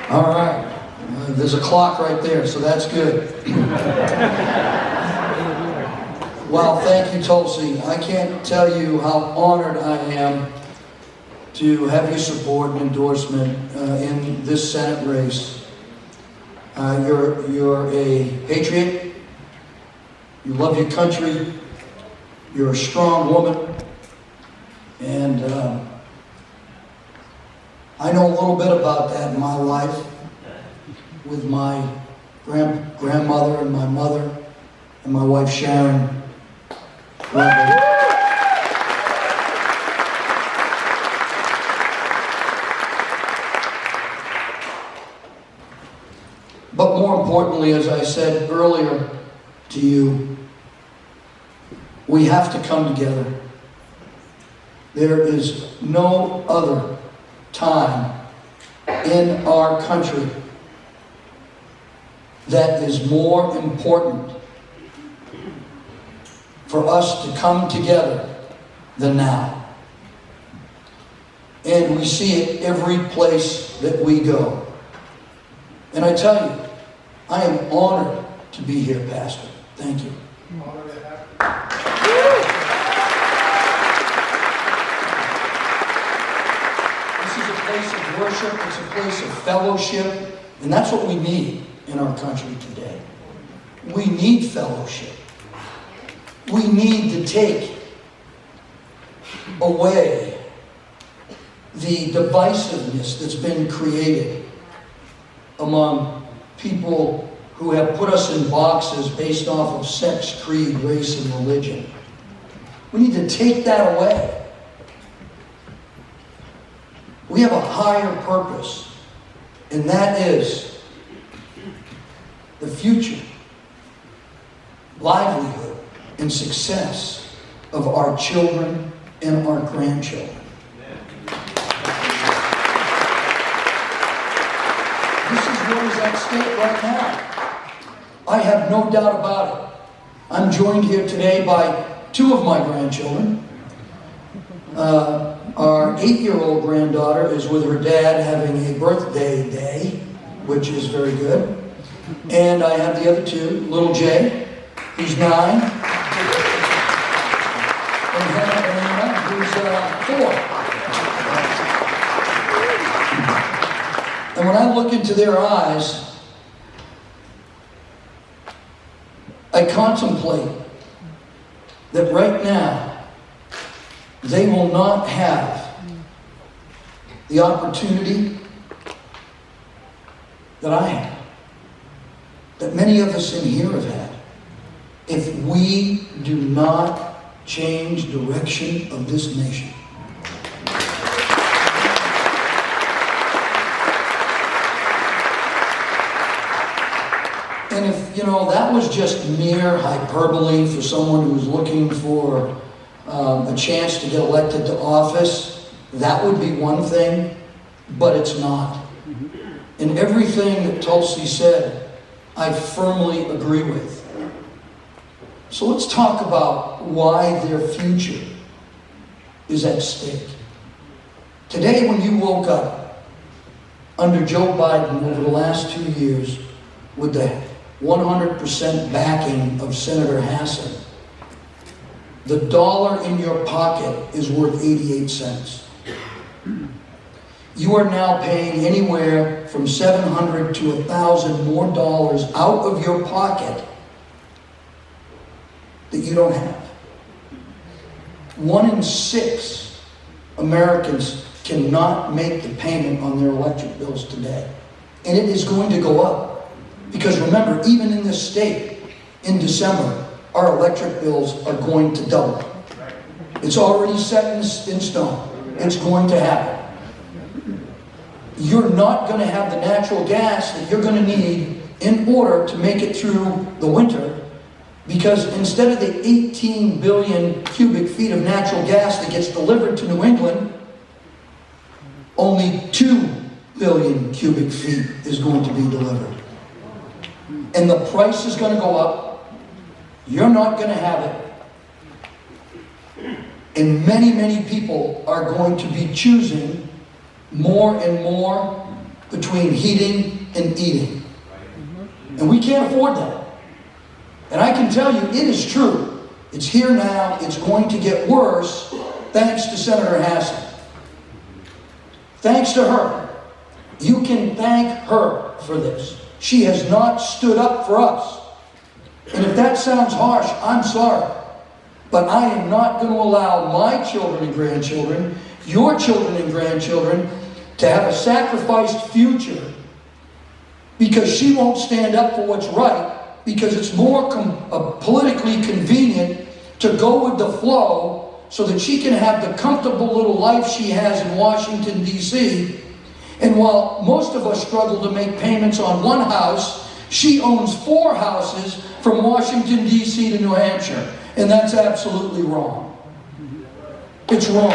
All right, there's a clock right there, so that's good. Well, thank you, Tulsi. I can't tell you how honored I am to have your support and endorsement in this Senate race. You're a patriot. You love your country. You're a strong woman. And I know a little bit about that in my life with my grandmother and my mother and my wife Sharon. But more importantly, as I said earlier to you, we have to come together. There is no other time in our country that is more important for us to come together than now. And we see it every place that we go. And I tell you, I am honored to be here, Pastor. Thank you. This is a place of worship, it's a place of fellowship, and that's what we need in our country today. We need fellowship. We need to take away the divisiveness that's been created among people who have put us in boxes based off of sex, creed, race, and religion. We need to take that away. We have a higher purpose, and that is the future, livelihood, and success of our children and our grandchildren. This is what is at stake right now. I have no doubt about it. I'm joined here today by two of my grandchildren. Our 8-year-old granddaughter is with her dad having a birthday day, which is very good. And I have the other two, little Jay, who's 9, and Hannah, who's 4. And when I look into their eyes, I contemplate that right now, they will not have the opportunity that I have, that many of us in here have had, if we do not change direction of this nation. And if, that was just mere hyperbole for someone who's looking for a chance to get elected to office, that would be one thing, but it's not. And everything that Tulsi said, I firmly agree with. So let's talk about why their future is at stake. Today, when you woke up under Joe Biden over the last 2 years with the 100% backing of Senator Hassan, the dollar in your pocket is worth 88 cents. You are now paying anywhere from $700 to $1,000 more dollars out of your pocket that you don't have. 1 in 6 Americans cannot make the payment on their electric bills today. And it is going to go up. Because remember, even in this state, in December, our electric bills are going to double. It's already set in stone. It's going to happen. You're not going to have the natural gas that you're going to need in order to make it through the winter, because instead of the 18 billion cubic feet of natural gas that gets delivered to New England, only 2 million cubic feet is going to be delivered. And the price is going to go up. You're not going to have it. And many, many people are going to be choosing more and more between heating and eating. And we can't afford that. And I can tell you, it is true. It's here now. It's going to get worse thanks to Senator Hassan. Thanks to her. You can thank her for this. She has not stood up for us. And if that sounds harsh, I'm sorry. But I am not going to allow my children and grandchildren, your children and grandchildren, to have a sacrificed future because she won't stand up for what's right, because it's more politically convenient to go with the flow so that she can have the comfortable little life she has in Washington, D.C. And while most of us struggle to make payments on one house, she owns 4 houses from Washington, D.C. to New Hampshire. And that's absolutely wrong. It's wrong.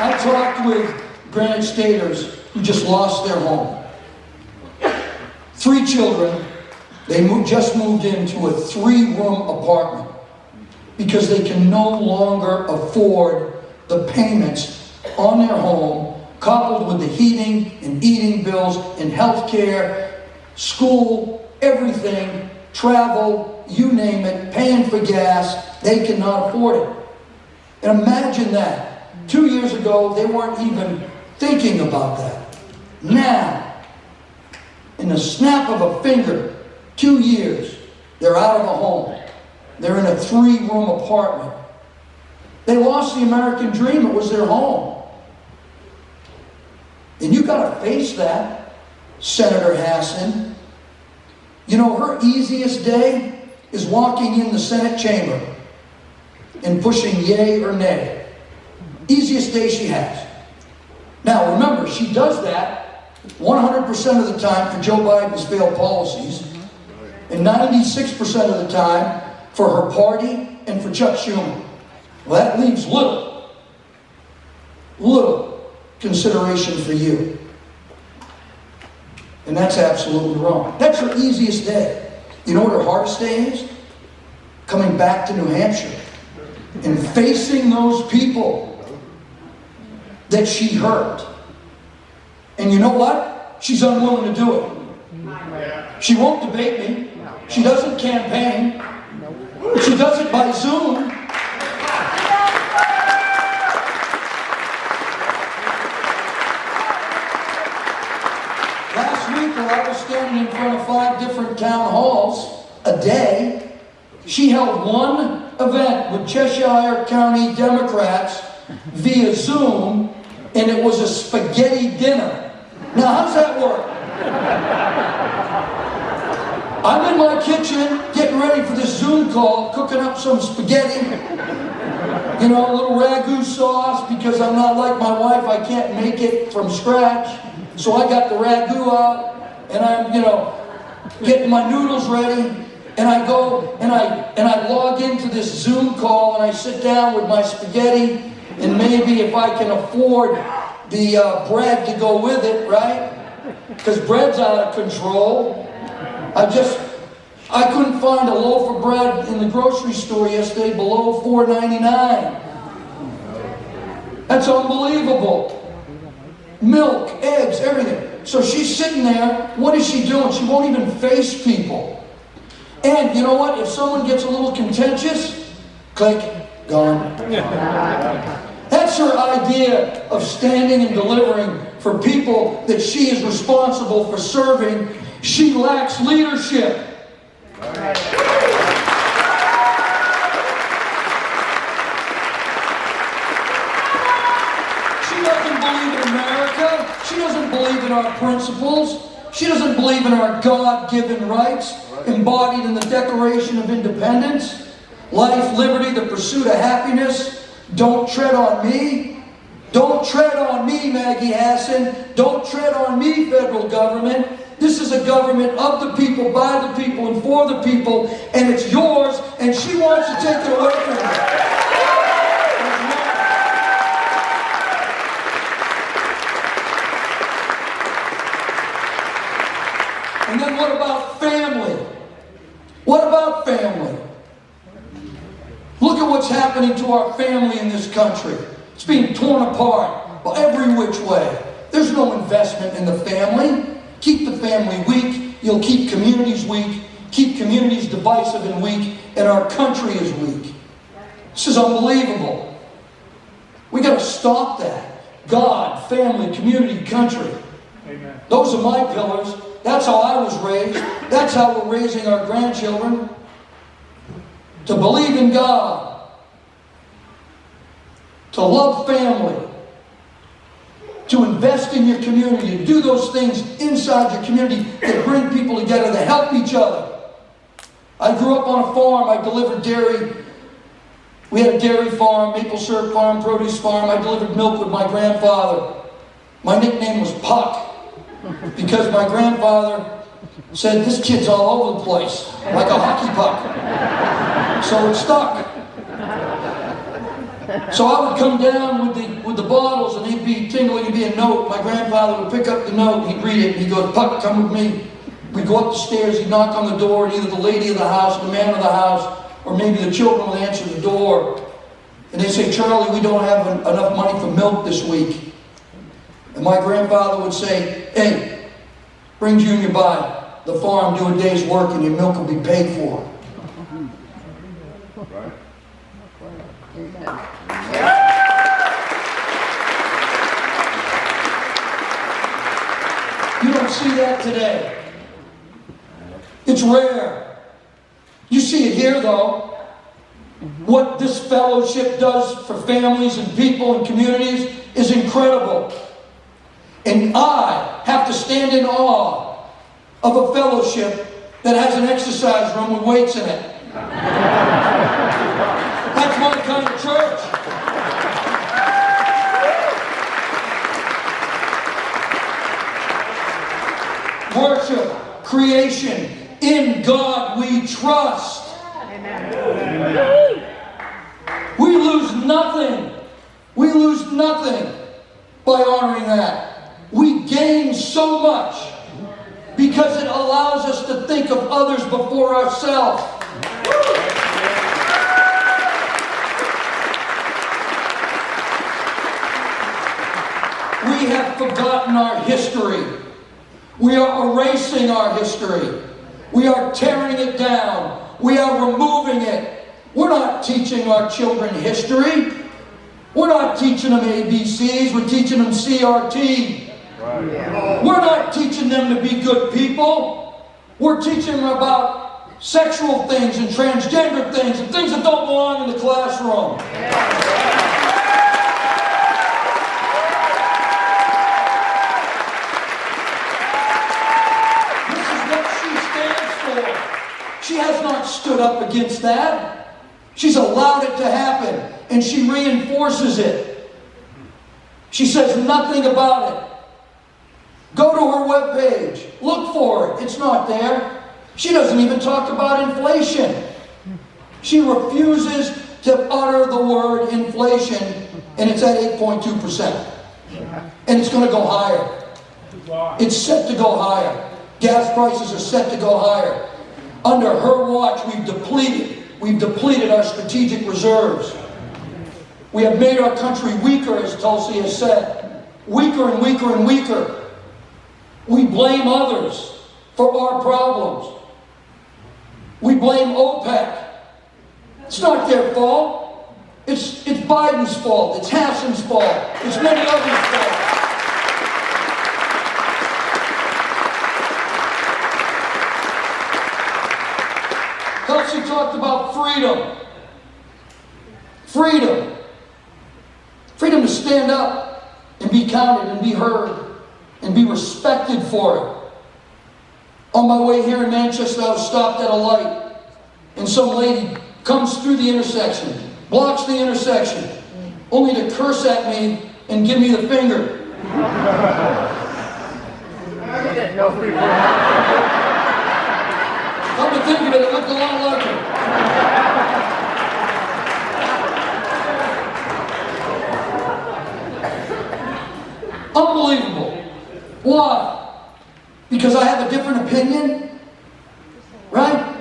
I talked with Granite Staters who just lost their home. 3 children, they just moved into a 3-room apartment because they can no longer afford the payments on their home, coupled with the heating and eating bills and health care, school, everything, travel, you name it, paying for gas. They cannot afford it. And imagine that. 2 years ago, they weren't even thinking about that. Now, in the snap of a finger, 2 years, they're out of a home. They're in a 3-room apartment. They lost the American dream. It was their home. And you got to face that, Senator Hassan. You know, her easiest day is walking in the Senate chamber and pushing yay or nay. Easiest day she has. Now, remember, she does that 100% of the time for Joe Biden's failed policies and 96% of the time for her party and for Chuck Schumer. Well, that leaves little consideration for you. And that's absolutely wrong. That's her easiest day. You know what her hardest day is? Coming back to New Hampshire and facing those people that she hurt. And you know what? She's unwilling to do it. She won't debate me. She doesn't campaign. She does it by Zoom. Last week, while I was standing in front of 5 different town halls a day, she held one event with Cheshire County Democrats via Zoom, and it was a spaghetti dinner. Now, how does that work? I'm in my kitchen getting ready for this Zoom call, cooking up some spaghetti, you know, a little ragu sauce, because I'm not like my wife, I can't make it from scratch. So I got the ragu out, and I'm, you know, getting my noodles ready, and I go and I log into this Zoom call, and I sit down with my spaghetti, and maybe if I can afford the bread to go with it, right? Because bread's out of control. I couldn't find a loaf of bread in the grocery store yesterday below $4.99. That's unbelievable. Milk, eggs, everything. So she's sitting there. What is she doing? She won't even face people. And you know what? If someone gets a little contentious, click, gone. That's her idea of standing and delivering for people that she is responsible for serving. She lacks leadership. She doesn't believe in America. She doesn't believe in our principles. She doesn't believe in our God-given rights embodied in the Declaration of Independence. Life, liberty, the pursuit of happiness. Don't tread on me. Don't tread on me, Maggie Hassan. Don't tread on me, federal government. This is a government of the people, by the people, and for the people, and it's yours, and she wants to take it away from you. happening to our family in this country. It's being torn apart by every which way. There's no investment in the family. Keep the family weak, you'll keep communities weak, keep communities divisive and weak, and our country is weak. This is unbelievable. We got to stop that. God, family, community, country. Amen. Those are my pillars. That's how I was raised. That's how we're raising our grandchildren. To believe in God. To love family. To invest in your community. To do those things inside your community that bring people together, to help each other. I grew up on a farm. I delivered dairy. We had a dairy farm, maple syrup farm, produce farm. I delivered milk with my grandfather. My nickname was Puck. Because my grandfather said, this kid's all over the place, like a hockey puck. So it stuck. So I would come down with the bottles, and he'd be tingling, it'd be a note. My grandfather would pick up the note, he'd read it, and he'd go, Puck, come with me. We'd go up the stairs, he'd knock on the door, and either the lady of the house, the man of the house, or maybe the children would answer the door. And they'd say, Charlie, we don't have enough money for milk this week. And my grandfather would say, hey, bring Junior by the farm, do a day's work, and your milk will be paid for. Right. You don't see that today. It's rare. You see it here, though. What this fellowship does for families and people and communities is incredible. And I have to stand in awe of a fellowship that has an exercise room with weights in it. That's my kind of church. Worship, creation, in God we trust. Amen. We lose nothing. We lose nothing by honoring that. We gain so much because it allows us to think of others before ourselves. We have forgotten our history. We are erasing our history. We are tearing it down. We are removing it. We're not teaching our children history. We're not teaching them ABCs. We're teaching them CRT. Right. Yeah. We're not teaching them to be good people. We're teaching them about sexual things and transgender things and things that don't belong in the classroom. Yeah. She has not stood up against that. She's allowed it to happen, and she reinforces it. She says nothing about it. Go to her webpage. Look for it. It's not there. She doesn't even talk about inflation. She refuses to utter the word inflation, and it's at 8.2%. And it's going to go higher. It's set to go higher. Gas prices are set to go higher. Under her watch, we've depleted our strategic reserves. We have made our country weaker, as Tulsi has said. Weaker and weaker and weaker. We blame others for our problems. We blame OPEC. It's not their fault. It's Biden's fault. It's Hassan's fault. It's many others' fault. Tulsi talked about freedom. Freedom. Freedom to stand up and be counted and be heard and be respected for it. On my way here in Manchester, I was stopped at a light, and some lady comes through the intersection, blocks the intersection, only to curse at me and give me the finger. Come to think of it, it looked a lot like her. Unbelievable. Why? Because I have a different opinion? Right?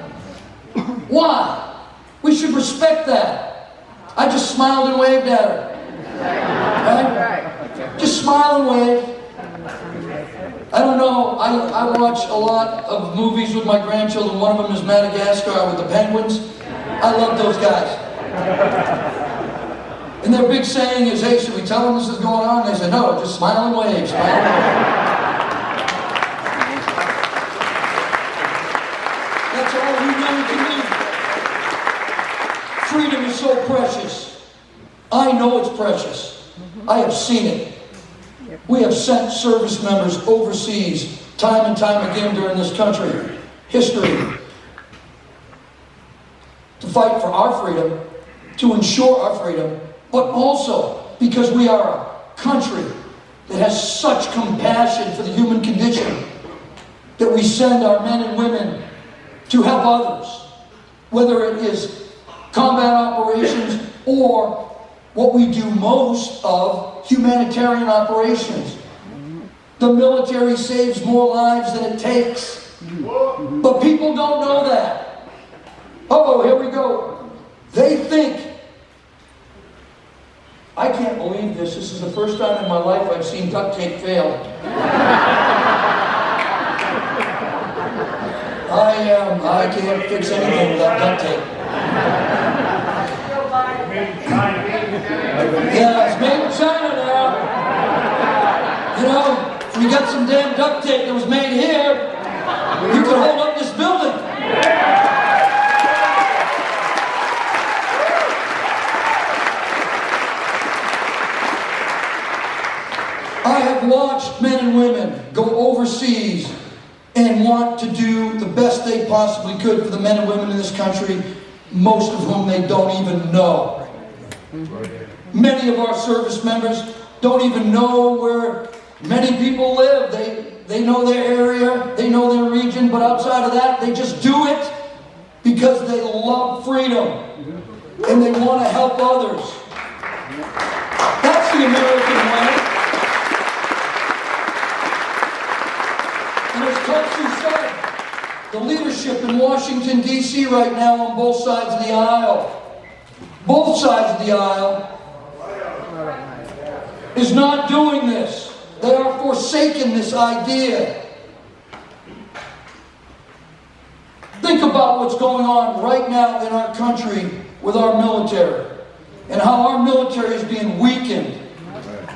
Why? We should respect that. I smiled and waved at her. Right? Just smile and wave. I don't know, I watch a lot of movies with my grandchildren. One of them is Madagascar with the penguins. I love those guys. And their big saying is, hey, should we tell them this is going on? And they say, no, just smile and wave, smile and wave. That's all we really can do. Freedom is so precious. I know it's precious. I have seen it. We have sent service members overseas time and time again during this country history to fight for our freedom, to ensure our freedom, but also because we are a country that has such compassion for the human condition that we send our men and women to help others, whether it is combat operations or what we do most of, humanitarian operations. The military saves more lives than it takes. But people don't know that. Oh, here we go. They think, I can't believe this. This is the first time in my life I've seen duct tape fail. I can't fix anything without duct tape. Yeah, it's made in China now. You know, if we got some damn duct tape that was made here, you could hold up this building. I have watched men and women go overseas and want to do the best they possibly could for the men and women in this country, most of whom they don't even know. Many of our service members don't even know where many people live. They know their area, they know their region, but outside of that, they just do it because they love freedom and they want to help others. That's the American way. And as Tulsi said, the leadership in Washington, D.C. right now on both sides of the aisle, is not doing this. They are forsaking this idea. Think about what's going on right now in our country with our military and how our military is being weakened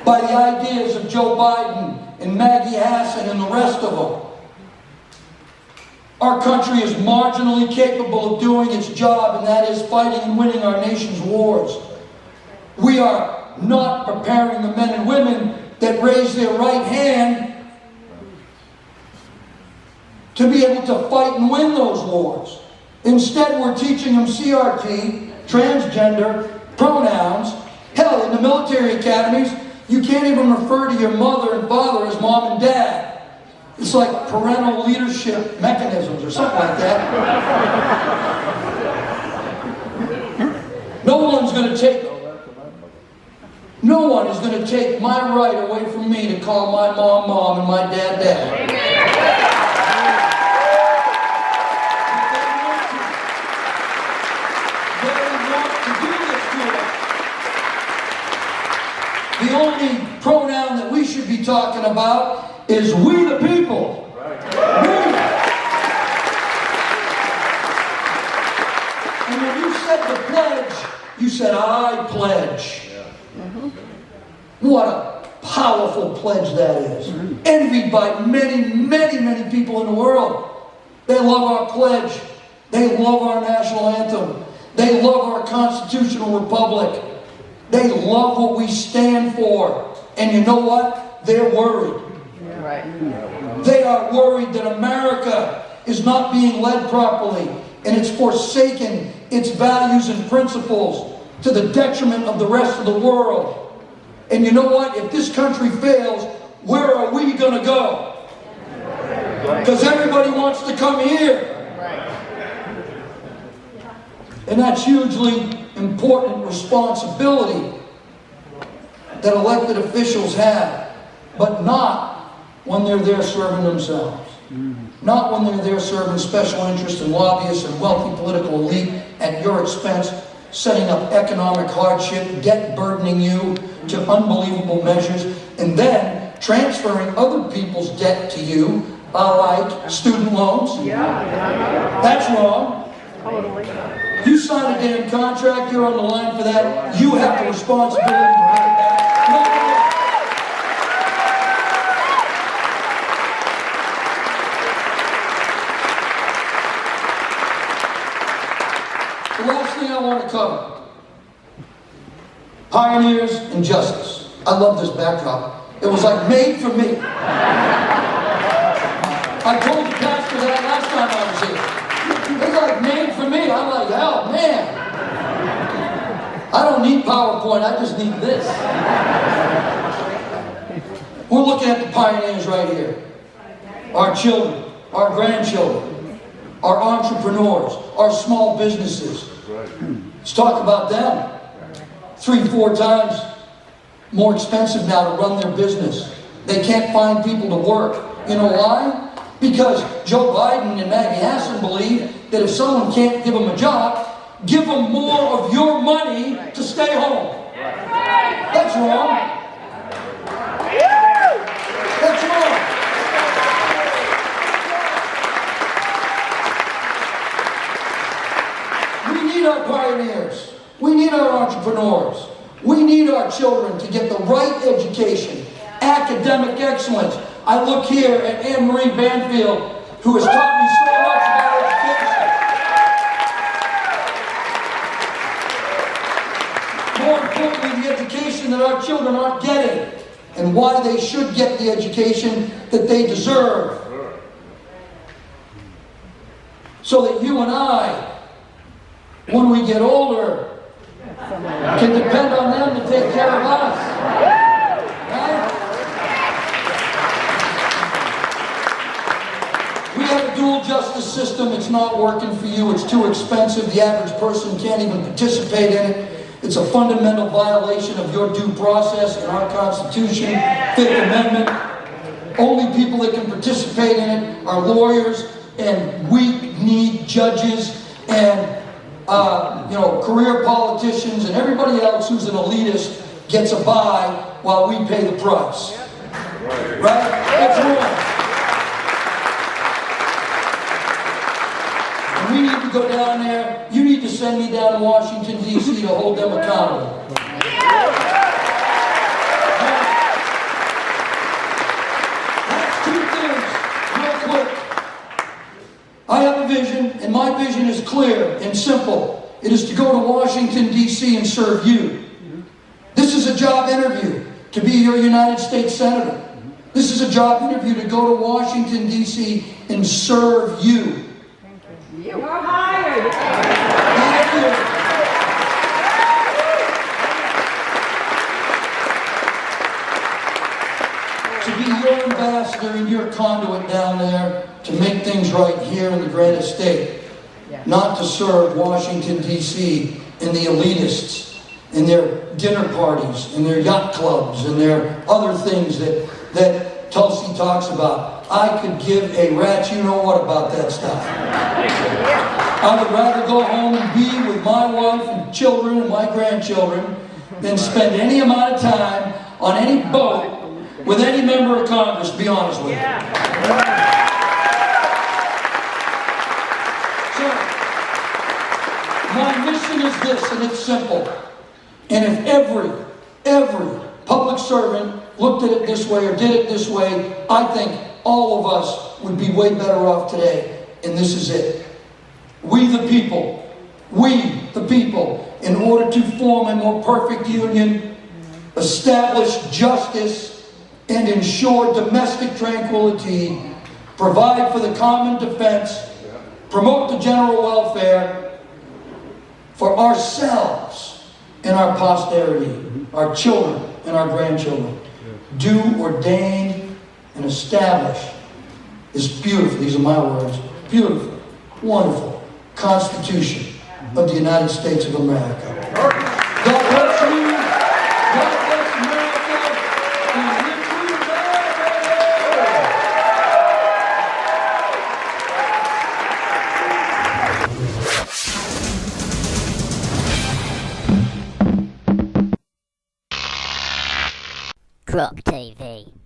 by the ideas of Joe Biden and Maggie Hassan and the rest of them. Our country is marginally capable of doing its job, and that is fighting and winning our nation's wars. We are not preparing the men and women that raise their right hand to be able to fight and win those wars. Instead, we're teaching them CRT, transgender, pronouns. Hell, in the military academies, you can't even refer to your mother and father as mom and dad. It's like parental leadership mechanisms or something like that. No one is going to take my right away from me to call my mom mom and my dad dad. They want to do this to us. The only pronoun that we should be talking about is we the people. And when you said the pledge, you said, I pledge. What a powerful pledge that is. Envied by many, many, many people in the world. They love our pledge. They love our national anthem. They love our constitutional republic. They love what we stand for. And you know what? They're worried. They are worried that America is not being led properly and it's forsaken its values and principles to the detriment of the rest of the world. And you know what? If this country fails, where are we going to go? Because everybody wants to come here. And that's hugely important responsibility that elected officials have, but not when they're there serving themselves. Not when they're there serving special interests and lobbyists and wealthy political elite at your expense setting up economic hardship, debt burdening you to unbelievable measures, and then transferring other people's debt to you, like student loans. That's wrong. Totally. You sign a damn contract, you're on the line for that, you have the responsibility to pay it back. The last thing I want to cover, pioneers and justice. I love this backdrop. It was like made for me. I told the pastor that last time I was here. It's like made for me. I'm like, oh man. I don't need PowerPoint, I just need this. We're looking at the pioneers right here. Our children, our grandchildren, our entrepreneurs, our small businesses. Let's talk about them. 3-4 times more expensive now to run their business. They can't find people to work. You know why? Because Joe Biden and Maggie Hassan believe that if someone can't give them a job, give them more of your money to stay home. That's wrong. That's wrong. We need our pioneers. We need our entrepreneurs. We need our children to get the right education, academic excellence. I look here at Anne-Marie Banfield, who has taught me so much about education. More importantly, the education that our children aren't getting, and why they should get the education that they deserve. So that you and I, when we get older, can depend on them to take care of us. Right? We have a dual justice system. It's not working for you. It's too expensive. The average person can't even participate in it. It's a fundamental violation of your due process in our Constitution, Fifth Amendment. Only people that can participate in it are lawyers and weak-kneed judges and career politicians, and everybody else who's an elitist gets a buy while we pay the price. Right? That's wrong. And we need to go down there. You need to send me down to Washington, D.C. to hold them accountable. That's two things, real quick. I have a vision, and my vision is clear and simple. It is to go to Washington, D.C. and serve you. This is a job interview to be your United States Senator. This is a job interview to go to Washington, D.C. and serve you. You're hired. Thank you. To be your ambassador and your conduit down there to make things right here in the great estate. Not to serve Washington, D.C. and the elitists and their dinner parties and their yacht clubs and their other things that Tulsi talks about. I could give a rat's you know what about that stuff. I would rather go home and be with my wife and children and my grandchildren than spend any amount of time on any boat with any member of Congress, to be honest with you. My mission is this, and it's simple. And if every public servant looked at it this way or did it this way, I think all of us would be way better off today. And this is it. We the people, in order to form a more perfect union, establish justice, and ensure domestic tranquility, provide for the common defense, promote the general welfare, for ourselves and our posterity, our children and our grandchildren, do ordain and establish this beautiful, these are my words, beautiful, wonderful Constitution of the United States of America. God bless you. God bless America. And live free America. Croc TV.